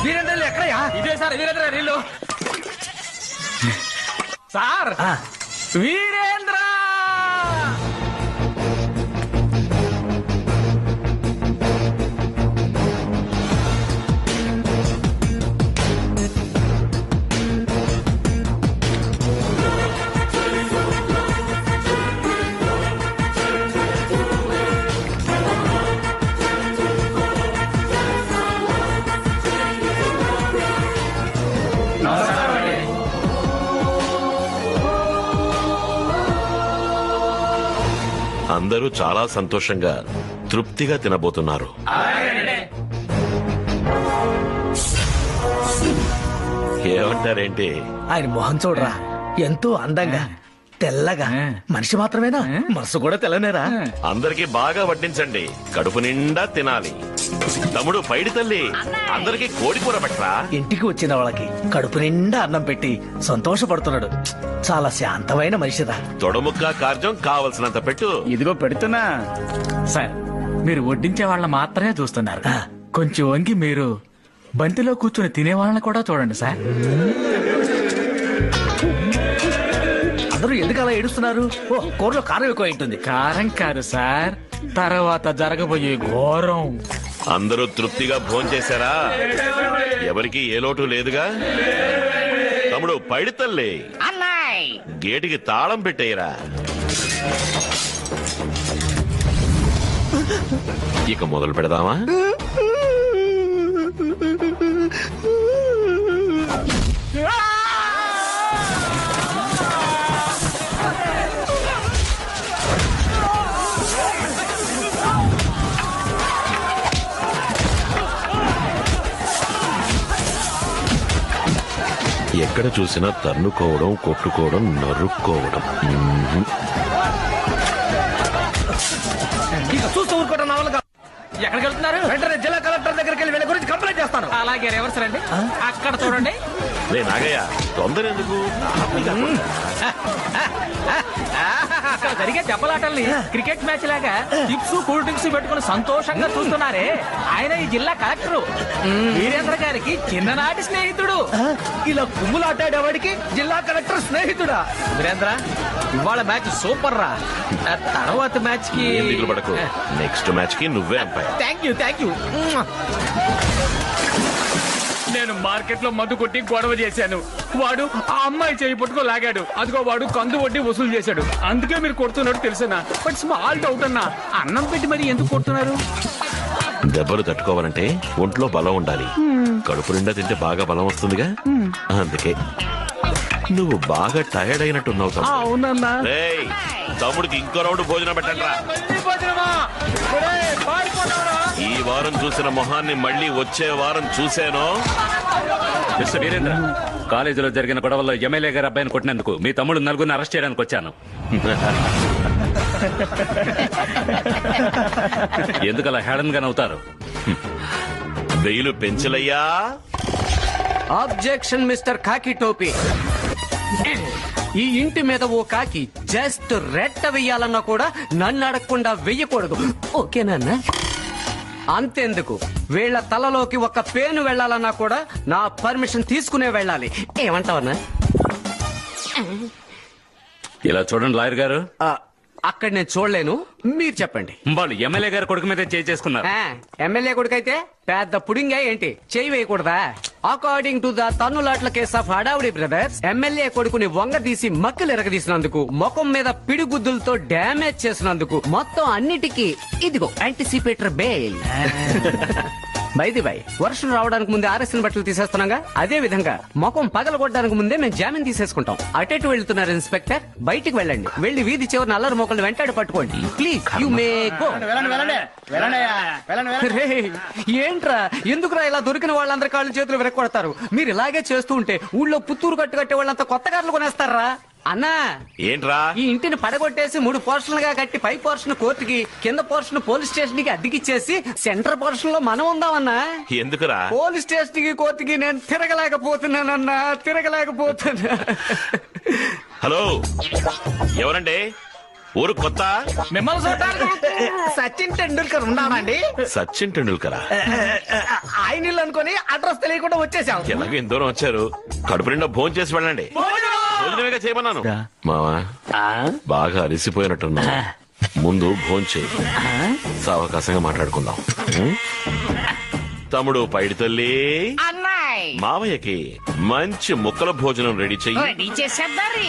వీరేంద్ర ఎక్కడయ్యా? ఇదే సార్ వీరేంద్ర ఇల్లు. సార్ వీరేంద్ర అందరూ చాలా సంతోషంగా తృప్తిగా తినబోతున్నారు. ఏమంటారేంటి? ఆయన మొహం చూడరా, ఎంతో అందంగా తెల్లగా. మనిషి మాత్రమేనా, మనసు కూడా తెల్లనేరా. అందరికి బాగా వడ్డించండి, కడుపు నిండా తినాలి. తమ్ముడు పైడి తల్లి, అందరికి కోడికూర పెట్టరా. ఇంటికి వచ్చిన వాళ్ళకి కడుపు నిండా అన్నం పెట్టి సంతోషపడుతున్నాడు. చాలా శాంతమైన మనిషిరా. తొడముక్క కార్యం కావలసినంత పెట్టు. ఇదిగో పెడుతున్నా. సార్ మీరు వడ్డించే వాళ్ళ మాత్రమే చూస్తున్నారు. కొంచెం వంగి మీరు బంతిలో కూర్చుని తినే వాళ్ళని కూడా చూడండి సార్. అందరూ ఎందుకు అలా ఏడుస్తున్నారు? ఓ, కూరలో కారం ఎక్కువ ఉంటుంది. కారం కాదు సార్, తర్వాత జరగబోయే ఘోరం. అందరూ తృప్తిగా భోంచేశారా? ఎవరికి ఏ లోటు లేదుగా? తమ్ముడు పైడి తల్లి, గేటుకి తాళం పెట్టేయరా. ఇక మొదలు పెడదామా? ఎక్కడ చూసినా తన్నుకోవడం, కొట్టుకోవడం, నరుక్కోవడం. ఇక చూస్తూ ఊరుకోవడం నా వల్ల కాదు. ఎక్కడికి వెళ్తున్నారు? వెంటనే జిల్లా కలెక్టర్ దగ్గరికి వెళ్ళి వీళ్ళ గురించి కంప్లైంట్ చేస్తాను. అలాగే రివర్స్ రండి, అక్కడ చూడండి. రే నాగయ్య, తొందర ఎందుకు? అక్కడ జరిగే దెబ్బలాటల్ని క్రికెట్ మ్యాచ్ లాగా చిప్స్ కూల్ డ్రింక్స్ పెట్టుకుని సంతోషంగా చూస్తున్నారే, ఆయన ఈ జిల్లా కలెక్టర్ వీరేంద్ర గారికి చిన్ననాటి స్నేహితుడు. ఇలా కుమ్ములాటాడేవాడికి జిల్లా కలెక్టర్ స్నేహితుడా? వీరేంద్ర, ఇవాళ మ్యాచ్ సూపర్ రా. తర్వాత మ్యాచ్ కి దిగులు పడకు, నెక్స్ట్ మ్యాచ్ కి నువ్వే umpire. Thank you, thank you. నేను మార్కెట్ లో మధు కొట్టి గొడవ చేశాను. వాడు ఆ అమ్మాయి చేయి పట్టుకో లాగాడు. అదిగో వాడు కందు వడ్డీ వసూలు చేశాడు. అందుకే మీరు కొడుతున్నాడు తెలుసనా? బట్ స్మాల్ డౌట్ అన్నా, అన్నం పెట్టి మరి ఎందుకు కొడుతున్నారు? దెబ్బలు తట్టుకోవాలంటే ఒంట్లో బలం ఉండాలి. కడుపు నిండా తింటే బాగా బలం వస్తుందిగా, అందుకే. నువ్వు బాగా టైర్డ్ అయినట్టున్నావు తమ్ముడు. అవునన్నా. రేయ్, తమ్ముడికి ఇంకో రౌండ్ భోజనం పెట్టండి రా. ఈ వారం చూసిన మొహాన్ని మళ్ళీ వచ్చే వారం చూశాను. మిస్టర్ వీరేంద్ర, కాలేజీలో జరిగిన గొడవల్లో ఎమ్మెల్యే గారి అబ్బాయిని కొట్టినందుకు మీ తమ్ముడు నలుగురిని అరెస్ట్ చేయడానికి వచ్చాను. ఎందుకు అలా హేళనగా నవ్వుతారు? వెయ్యిలు పెంచులయ్యా. అబ్జెక్షన్ మిస్టర్ కాకి టోపీ. ఈ ఇంటి మీద ఓ కాకి జస్ట్ రెట్ట వెయ్యాలన్నా కూడా నన్ను అడగకుండా వెయ్యకూడదు, ఓకేనా? అంతెందుకు, వీళ్ల తలలోకి ఒక పేను వెళ్లాలన్నా కూడా నా పర్మిషన్ తీసుకునే వెళ్ళాలి. ఏమంటావన్నా? ఇలా చూడండి లాయర్ గారు, అక్కడ నేను చూడలేను, మీరు చెప్పండి. వాళ్ళు ఎమ్మెల్యే గారి కొడుకు మీద చేసుకున్నారు. ఎమ్మెల్యే కొడుకైతే పెద్ద పుడింగా ఏంటి, చేయి వేయకూడదా? అకార్డింగ్ టు ద తన్నులాట్ల కేస్ ఆఫ్ హడావుడి బ్రదర్స్, ఎమ్మెల్యే కొడుకుని వంగదీసి మక్కలు ఎరగదీసినందుకు, ముఖం మీద పిడిగుద్దులతో డ్యామేజ్ చేసినందుకు, మొత్తం అన్నిటికీ ఇదిగో యాంటిసిపేటర్ బెయిల్. బై వర్షం రావడానికి ముందే ఆర్ఎస్ఎన్ బట్టలు తీసేస్తున్నాగా, అదే విధంగా ముఖం పగలగొట్టడానికి ముందే మేము జామీన్ తీసేసుకుంటాం. అటెటు వెళ్తున్నారు ఇన్స్పెక్టర్, బయటికి వెళ్ళండి. వెళ్లి వీధి చివరిన అల్లరి మొక్కలు వెంటాడి పట్టుకోండి. Please you may go. ఏంట్రా, ఎందుకురా ఇలా దొరికిన వాళ్ళందరి కాళ్ళు చేతులు విరక్కొడతారు? మీరు ఇలాగే చేస్తూ ఉంటే ఊళ్ళో పుత్తూరు కట్టే వాళ్ళంతా కొత్త కార్లు కొనేస్తారా? అన్నా, ఏంట్రా? ఈ ఇంటిని పడగొట్టేసి 3 పోర్షన్లుగా కట్టి పై పోర్షన్ కోర్టుకి, కింద పోర్షన్ పోలీస్ స్టేషన్ కి అద్దెకిచ్చేసి సెంటర్ పోర్షన్ లో మనం ఉందామన్నా. ఎందుకురా? పోలీస్ స్టేషన్ కి కోర్టుకి నేను తిరగలేకపోతున్నా. హలో, ఎవరండి? ఊరు కొత్త మిమ్మల్ని చూడటానికి సచిన్ టెండూల్కర్ ఉన్నామండి. సచిన్ టెండూల్కరా? ఆయన ఇల్లు అనుకుని అడ్రస్ తెలియకుండా వచ్చేసాం. ఎలాగో ఇంత దూరం వచ్చారు, కడుపు నిండా భోజనం చేసి వెళ్ళండి. భోజనమేగా చేయమన్నాను. మావా బాగా అలసిపోయినట్టున్నా, ముందు భోజనం చేయి, సావకాశంగా మాట్లాడుకుందాం. తమ్ముడు పైడి తల్లి, అన్నాయ్ మావయ్యకి మంచి ముక్కల భోజనం రెడీ చెయ్యి. రెడీ చేసేద్దారి.